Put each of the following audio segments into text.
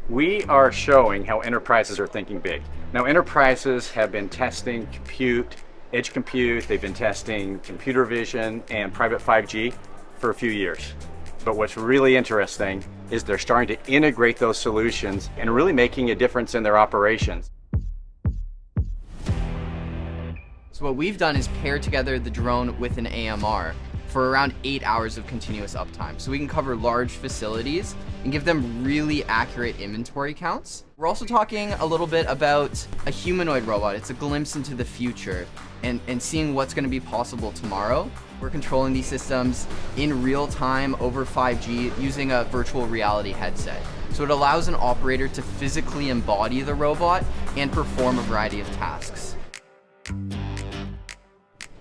We are showing how enterprises are thinking big. Now, enterprises have been testing compute, edge compute, they've been testing computer vision and private 5G for a few years. But what's really interesting is they're starting to integrate those solutions and really making a difference in their operations. So what we've done is pair together the drone with an AMR for around 8 hours of continuous uptime. So we can cover large facilities and give them really accurate inventory counts. We're also talking a little bit about a humanoid robot. It's a glimpse into the future and seeing what's going to be possible tomorrow. We're controlling these systems in real time over 5G using a virtual reality headset. So it allows an operator to physically embody the robot and perform a variety of tasks.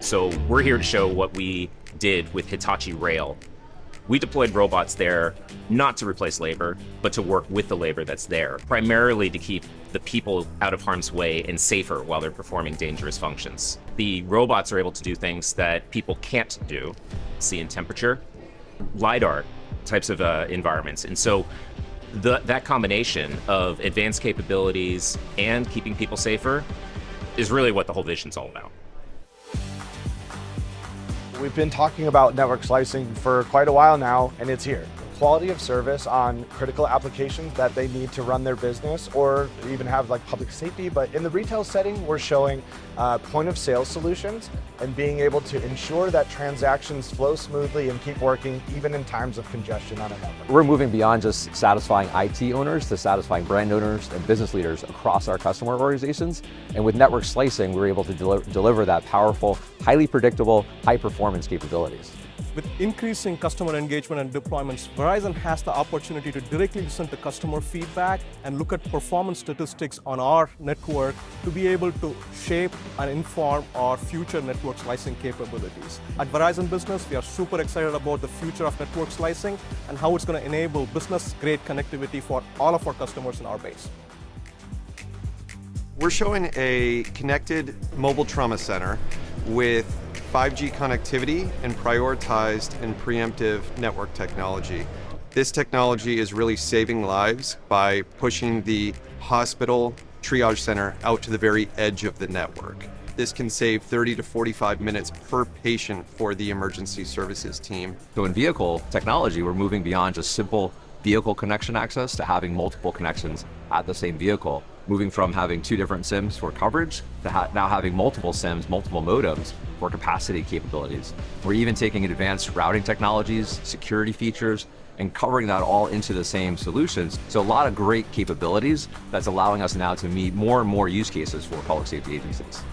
So we're here to show what we did with Hitachi Rail. We deployed robots there not to replace labor, but to work with the labor that's there, primarily to keep the people out of harm's way and safer while they're performing dangerous functions. The robots are able to do things that people can't do, see in temperature, LiDAR types of environments. And so that combination of advanced capabilities and keeping people safer is really what the whole vision's all about. We've been talking about network slicing for quite a while now, and it's here. Quality of service on critical applications that they need to run their business or even have like public safety. But in the retail setting, we're showing point of sale solutions and being able to ensure that transactions flow smoothly and keep working even in times of congestion on a network. We're moving beyond just satisfying IT owners to satisfying brand owners and business leaders across our customer organizations. And with network slicing, we're able to deliver that powerful, highly predictable, high performance capabilities. With increasing customer engagement and deployments, Verizon has the opportunity to directly listen to customer feedback and look at performance statistics on our network to be able to shape and inform our future network slicing capabilities. At Verizon Business, we are super excited about the future of network slicing and how it's going to enable business-grade connectivity for all of our customers in our base. We're showing a connected mobile trauma center with 5G connectivity and prioritized and preemptive network technology. This technology is really saving lives by pushing the hospital triage center out to the very edge of the network. This can save 30 to 45 minutes per patient for the emergency services team. So in vehicle technology, we're moving beyond just simple vehicle connection access to having multiple connections at the same vehicle. Moving from having 2 different SIMs for coverage to now having multiple SIMs, multiple modems for capacity capabilities. We're even taking advanced routing technologies, security features, and covering that all into the same solutions. So a lot of great capabilities that's allowing us now to meet more and more use cases for public safety agencies.